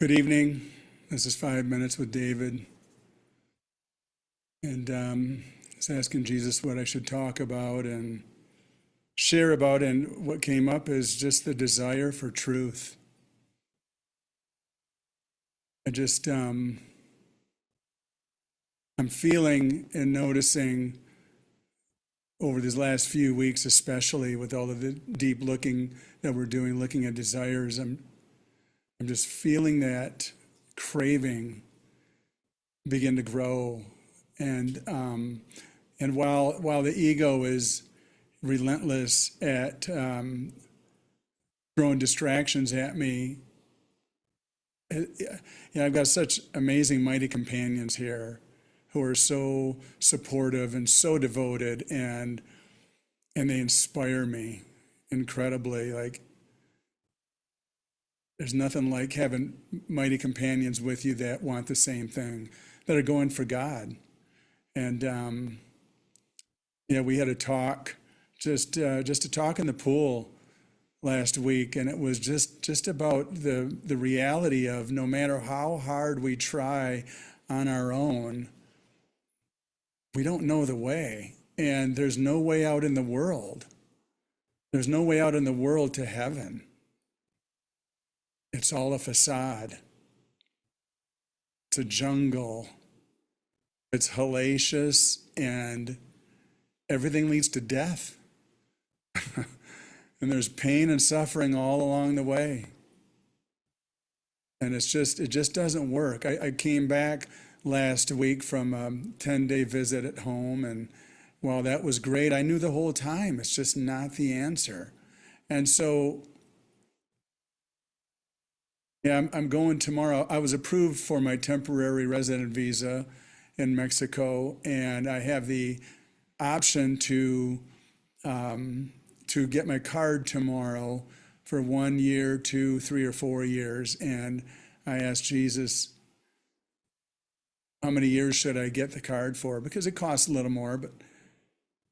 Good evening. This is 5 Minutes with David. And I was asking Jesus what I should talk about and share about. And what came up is just the desire for truth. I'm feeling and noticing over these last few weeks, especially with all of the deep looking that we're doing, looking at desires, I'm just feeling that craving begin to grow. And while the ego is relentless at throwing distractions at me, I've got such amazing, mighty companions here who are so supportive and so devoted, and they inspire me incredibly. Like, there's nothing like having mighty companions with you that want the same thing, that are going for God. And we had a talk, just a talk in the pool last week, and it was just about the reality of no matter how hard we try on our own, we don't know the way, and there's no way out in the world. There's no way out in the world to heaven. It's all a facade. It's a jungle. It's hellacious, and everything leads to death. And there's pain and suffering all along the way. And it just doesn't work. I came back last week from a 10-day visit at home, and while that was great, I knew the whole time it's just not the answer. And so, I'm going tomorrow. I was approved for my temporary resident visa in Mexico, and I have the option to get my card tomorrow for 1 year, 2, 3, or 4 years. And I asked Jesus, how many years should I get the card for? Because it costs a little more,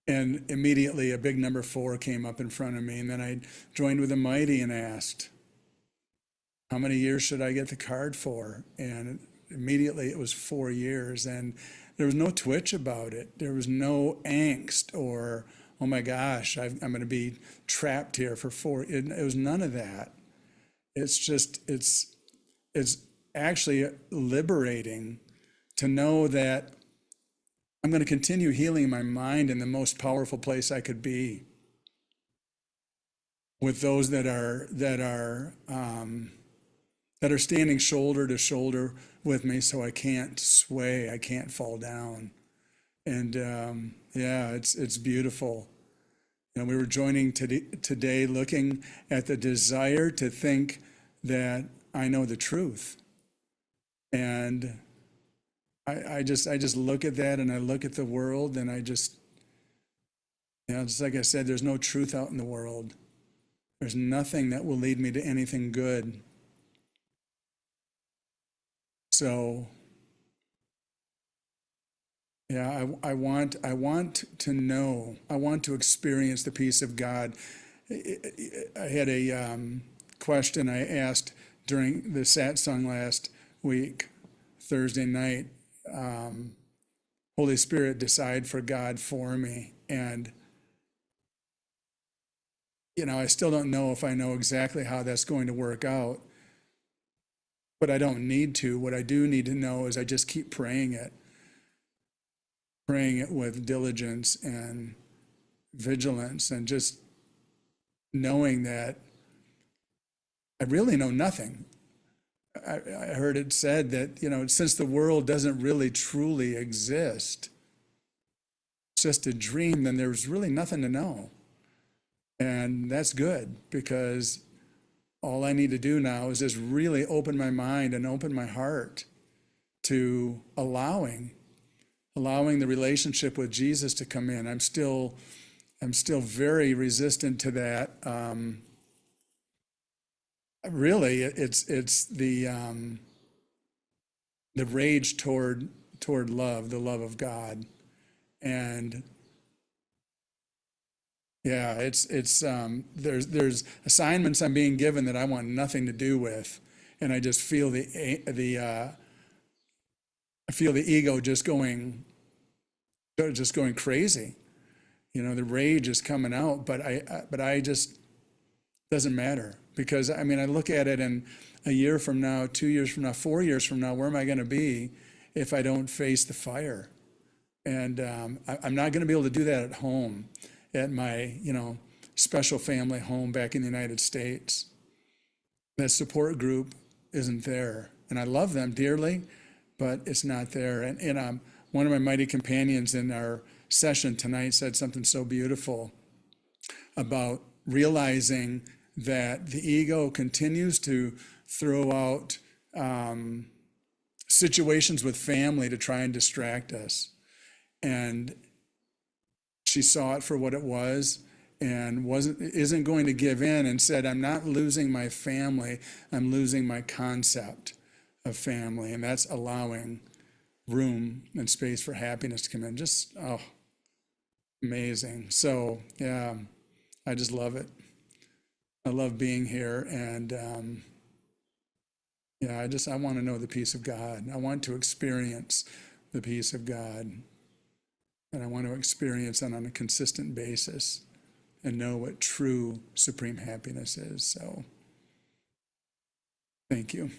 and immediately a big number 4 came up in front of me. And then I joined with the mighty and asked, how many years should I get the card for? And immediately it was 4 years. And there was no twitch about it. There was no angst or, oh my gosh, I'm going to be trapped here for 4. It was none of that. It's actually liberating to know that I'm going to continue healing my mind in the most powerful place I could be, with those that are standing shoulder to shoulder with me, so I can't sway, I can't fall down. And it's beautiful. We were joining today looking at the desire to think that I know the truth. And I just look at that, and I look at the world, and I just like I said, there's no truth out in the world. There's nothing that will lead me to anything good. So, I want to know, I want to experience the peace of God. I had a question I asked during the satsang last week, Thursday night. Holy Spirit, decide for God for me. And, I still don't know if I know exactly how that's going to work out, but I don't need to. What I do need to know is I just keep praying it with diligence and vigilance, and just knowing that I really know nothing. I heard it said that, since the world doesn't really truly exist, it's just a dream, then there's really nothing to know. And that's good, because all I need to do now is just really open my mind and open my heart to allowing the relationship with Jesus to come in. I'm still very resistant to that. Really, it's the rage toward love, the love of God. And there's assignments I'm being given that I want nothing to do with, and I just feel I feel the ego just going crazy. You know, the rage is coming out, but I just, doesn't matter, because I mean, I look at it, and a year from now, 2 years from now, 4 years from now, where am I going to be if I don't face the fire? And I'm not going to be able to do that at home, at my, special family home back in the United States. That support group isn't there, and I love them dearly, but it's not there. And one of my mighty companions in our session tonight said something so beautiful about realizing that the ego continues to throw out situations with family to try and distract us. And she saw it for what it was, and isn't going to give in, and said, I'm not losing my family, I'm losing my concept of family. And that's allowing room and space for happiness to come in. Just, oh, amazing. So yeah, I just love it. I love being here. And yeah, I want to know the peace of God. I want to experience the peace of God. And I want to experience it on a consistent basis and know what true supreme happiness is. So thank you.